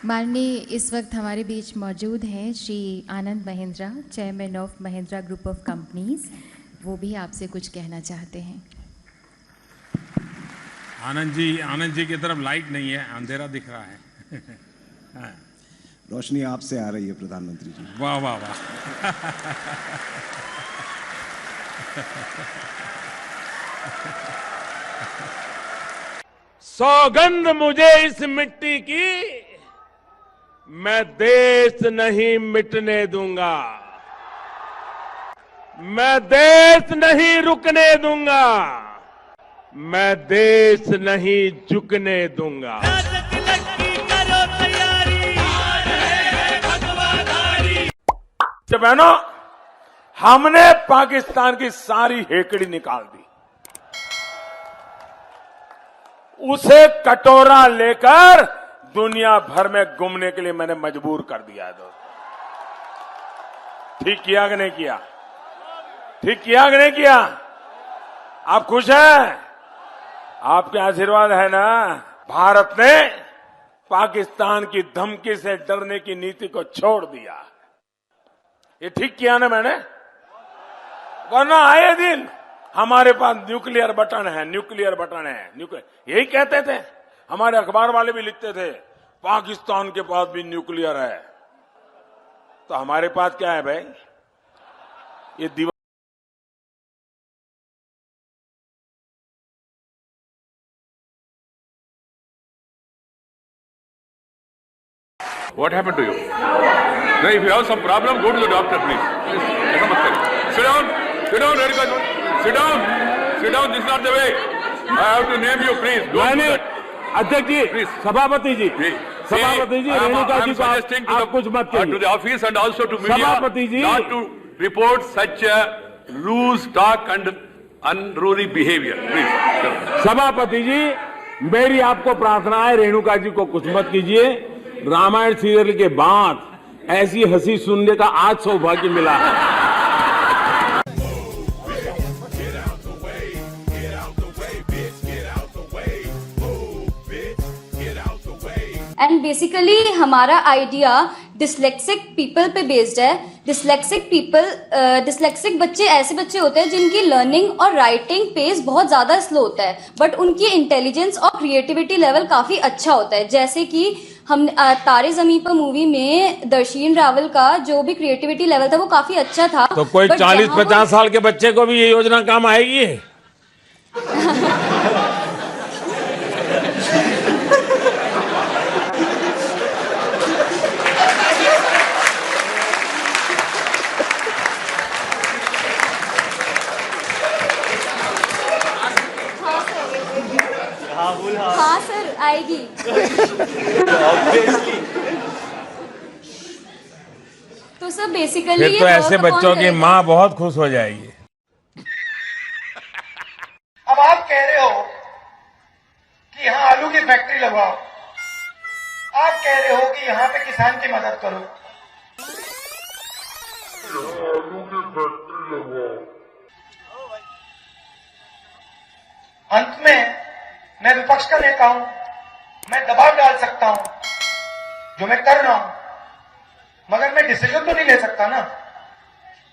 माननीय इस वक्त हमारे बीच मौजूद हैं Shri Anand Mahindra, chairman of Mahindra group of companies. वो भी आपसे कुछ कहना चाहते हैं। आनंद जी की तरफ लाइट नहीं है, अंधेरा दिख रहा है। हाँ। रोशनी आपसे आ रही है प्रधानमंत्री जी। वाह वाह वाह। सौगंध मुझे इस मिट्टी की, मैं देश नहीं मिटने दूंगा, मैं देश नहीं रुकने दूंगा, मैं देश नहीं झुकने दूंगा। बहनों, हमने पाकिस्तान की सारी हेकड़ी निकाल दी, उसे कटोरा लेकर दुनिया भर में घूमने के लिए मैंने मजबूर कर दिया है दोस्तों। ठीक किया कि नहीं किया? ठीक किया कि नहीं किया? आप खुश हैं? आपके आशीर्वाद है ना? भारत ने पाकिस्तान की धमकी से डरने की नीति को छोड़ दिया। ये ठीक किया ना मैंने? वरना आए दिन हमारे पास न्यूक्लियर बटन है, न्यूक्लियर बटन है, यही कहते थे। हमारे अखबार वाले भी लिखते थे पाकिस्तान के पास भी न्यूक्लियर है। तो हमारे पास क्या है भाई? ये दीवार। What happened to you? No, if you have some problem, go to the doctor, please. ऐसा मत करिए. Sit down. Sit down, Radhika. Sit down. Sit down. This is not the way. I have to name you, please. Don't do that. अध्यक्ष जी, Please. सभापति जी, सभापति जी, रेणुका जी को suggesting to आप कुछ मत to कहिए। the office and also to media सभापति जी, not to report such a loose talk and unruly behavior. Please. सभापति जी, मेरी आपको प्रार्थना है, रेणुका जी को कुछ मत कीजिए। रामायण सीरियल के बाद ऐसी हंसी सुनने का आज सौभाग्य मिला है। एंड बेसिकली हमारा आइडिया डिसलेक्सिक पीपल पे बेस्ड है। डिसलेक्सिक बच्चे ऐसे बच्चे होते हैं जिनकी लर्निंग और राइटिंग पेस बहुत ज्यादा स्लो होता है, बट उनकी इंटेलिजेंस और क्रिएटिविटी लेवल काफी अच्छा होता है। जैसे कि हम तारे जमीन पर मूवी में दर्शीन रावल का जो भी क्रिएटिविटी लेवल था वो काफी अच्छा था। तो कोई 40-50 साल के बच्चे को भी ये योजना काम आएगी? हाँ सर, आएगी। तो सर बेसिकली फिर तो ऐसे बच्चों की माँ बहुत खुश हो जाएगी। अब आप कह रहे हो कि यहाँ आलू की फैक्ट्री लगवाओ, आप कह रहे हो कि यहाँ पे किसान की मदद करो। आलू की फैक्ट्री लगवाओ। अंत में मैं विपक्ष का नेता हूं, मैं दबाव डाल सकता हूं, जो मैं कर रहा हूं, मगर मैं डिसीजन तो नहीं ले सकता ना।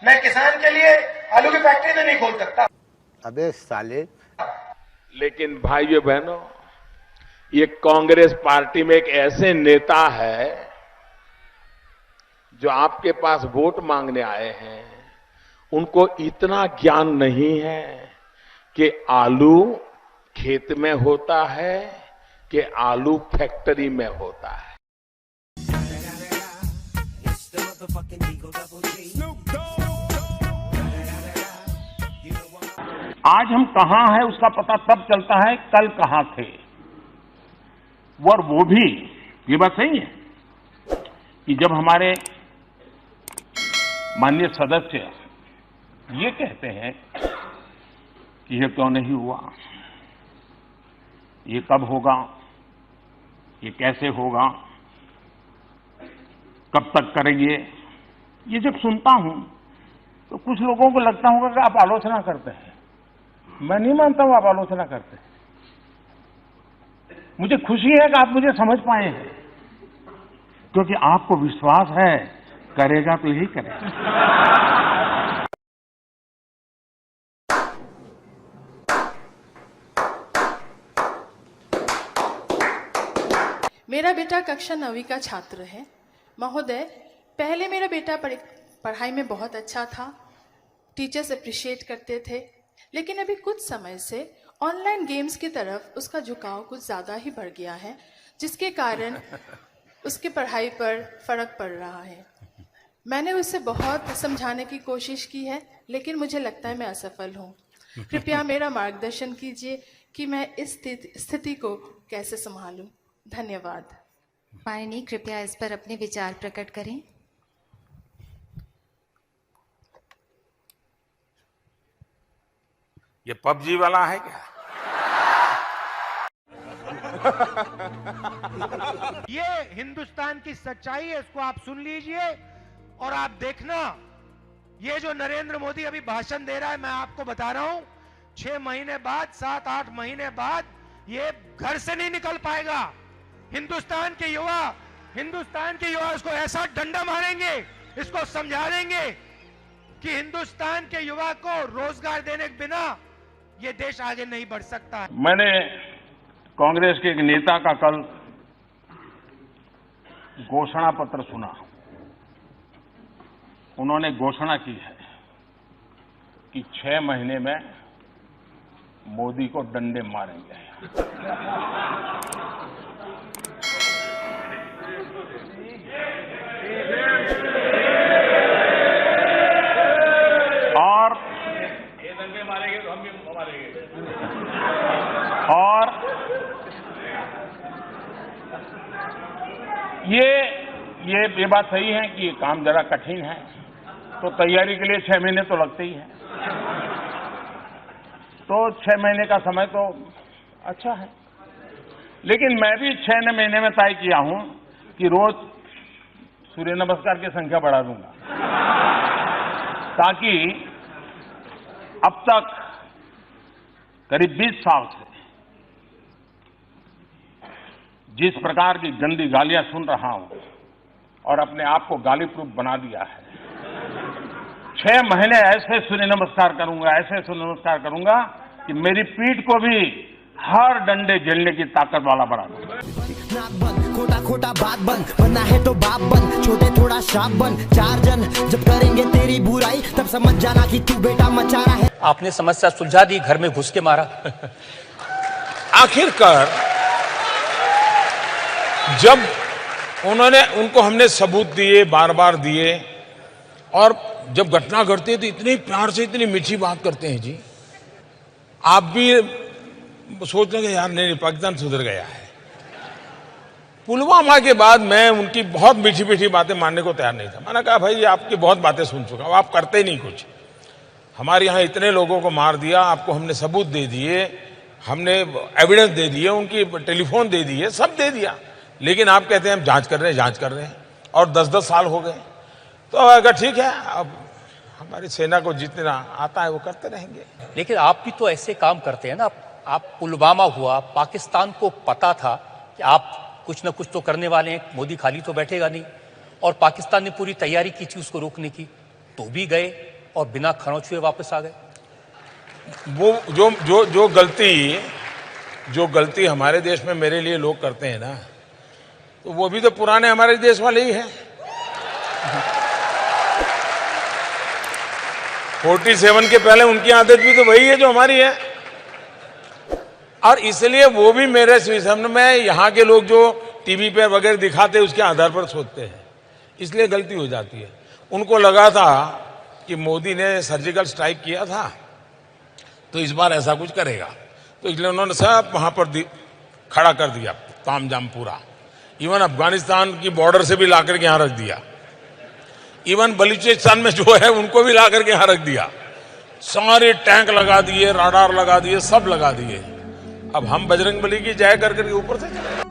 मैं किसान के लिए आलू की फैक्ट्री तो नहीं खोल सकता। अबे साले। लेकिन भाइयों बहनों, ये कांग्रेस पार्टी में एक ऐसे नेता है जो आपके पास वोट मांगने आए हैं, उनको इतना ज्ञान नहीं है कि आलू खेत में होता है कि आलू फैक्ट्री में होता है। आज हम कहां हैं उसका पता तब चलता है कल कहां थे। और वो भी ये बात सही है कि जब हमारे माननीय सदस्य ये कहते हैं कि ये क्यों नहीं हुआ, ये कब होगा, ये कैसे होगा, कब तक करेंगे, ये जब सुनता हूं तो कुछ लोगों को लगता होगा कि आप आलोचना करते हैं। मैं नहीं मानता हूं आप आलोचना करते हैं। मुझे खुशी है कि आप मुझे समझ पाए हैं। क्योंकि आपको विश्वास है करेगा तो यही करेगा। मेरा बेटा कक्षा 9वीं का छात्र है। महोदय, पहले मेरा बेटा पढ़ाई में बहुत अच्छा था, टीचर्स अप्रिशिएट करते थे, लेकिन अभी कुछ समय से ऑनलाइन गेम्स की तरफ उसका झुकाव कुछ ज़्यादा ही बढ़ गया है, जिसके कारण उसके पढ़ाई पर फर्क पड़ रहा है। मैंने उसे बहुत समझाने की कोशिश की है, लेकिन मुझे लगता है मैं असफल हूँ। कृपया मेरा मार्गदर्शन कीजिए कि मैं इस स्थिति को कैसे संभालूं। धन्यवाद। माननीय, कृपया इस पर अपने विचार प्रकट करें। ये पबजी वाला है क्या? ये हिंदुस्तान की सच्चाई है, इसको आप सुन लीजिए और आप देखना। ये जो नरेंद्र मोदी अभी भाषण दे रहा है, मैं आपको बता रहा हूं, 6 महीने बाद, 7-8 महीने बाद ये घर से नहीं निकल पाएगा। हिंदुस्तान के युवा इसको ऐसा डंडा मारेंगे, इसको समझा देंगे कि हिंदुस्तान के युवा को रोजगार देने के बिना ये देश आगे नहीं बढ़ सकता है। मैंने कांग्रेस के एक नेता का कल घोषणा पत्र सुना। उन्होंने घोषणा की है कि 6 महीने में मोदी को डंडे मारेंगे। और ये बात सही है कि ये काम जरा कठिन है, तो तैयारी के लिए 6 महीने तो लगते ही हैं। तो 6 महीने का समय तो अच्छा है, लेकिन मैं भी 6 महीने में तय किया हूं कि रोज सूर्य नमस्कार की संख्या बढ़ा दूंगा, ताकि अब तक करीब 20 साल से जिस प्रकार की गंदी गालियां सुन रहा हूं और अपने आप को गाली प्रूफ बना दिया है, 6 महीने ऐसे सूर्य नमस्कार करूंगा कि मेरी पीठ को भी हर डंडे झेलने की ताकत वाला बना दूंगा। नाक बंद, खोटा खोटा बात बंद, बनना है तो बाप बन, छोटे थोड़ा शाप बन। 4 जन जब करेंगे तेरी बुराई, तब समझ जाना कि तू बेटा मचा रहा है। आपने समस्या सुलझा दी, घर में घुस के मारा। आखिरकार जब उनको हमने सबूत दिए, बार बार दिए, और जब घटना घटती है तो इतने प्यार से इतनी मीठी बात करते हैं जी। आप भी सोच रहे यार नहीं, पाकिस्तान सुधर गया है। पुलवामा के बाद मैं उनकी बहुत मीठी मीठी बातें मानने को तैयार नहीं था। मैंने कहा भाई आपकी बहुत बातें सुन चुका हूं, आप करते नहीं कुछ। हमारे यहाँ इतने लोगों को मार दिया, आपको हमने सबूत दे दिए, हमने एविडेंस दे दिए, उनकी टेलीफोन दे दिए, सब दे दिया, लेकिन आप कहते हैं हम जांच कर रहे हैं, और 10-10 साल हो गए। तो अगर ठीक है, अब हमारी सेना को जितना आता है वो करते रहेंगे। लेकिन आप भी तो ऐसे काम करते हैं ना। आप पुलवामा हुआ, पाकिस्तान को पता था कि आप कुछ न कुछ तो करने वाले हैं, मोदी खाली तो बैठेगा नहीं, और पाकिस्तान ने पूरी तैयारी की थी उसको रोकने की, तो भी गए और बिना खरोंच हुए वापस आ गए। वो जो गलती हमारे देश में मेरे लिए लोग करते हैं ना, तो वो भी तो पुराने हमारे देश वाले ही हैं। 47 के पहले उनकी आदत भी तो वही है जो हमारी है, और इसलिए वो भी मेरे सामने में यहाँ के लोग जो टीवी पे वगैरह दिखाते हैं उसके आधार पर सोचते हैं, इसलिए गलती हो जाती है। उनको लगा था कि मोदी ने सर्जिकल स्ट्राइक किया था तो इस बार ऐसा कुछ करेगा, तो इसलिए उन्होंने सब वहां पर खड़ा कर दिया, तामझाम पूरा। इवन अफगानिस्तान की बॉर्डर से भी लाकर के यहां रख दिया, इवन बलूचिस्तान में जो है उनको भी लाकर के यहां रख दिया, सारे टैंक लगा दिए, राडार लगा दिए, सब लगा दिए। अब हम बजरंगबली की जय करके ऊपर से चले।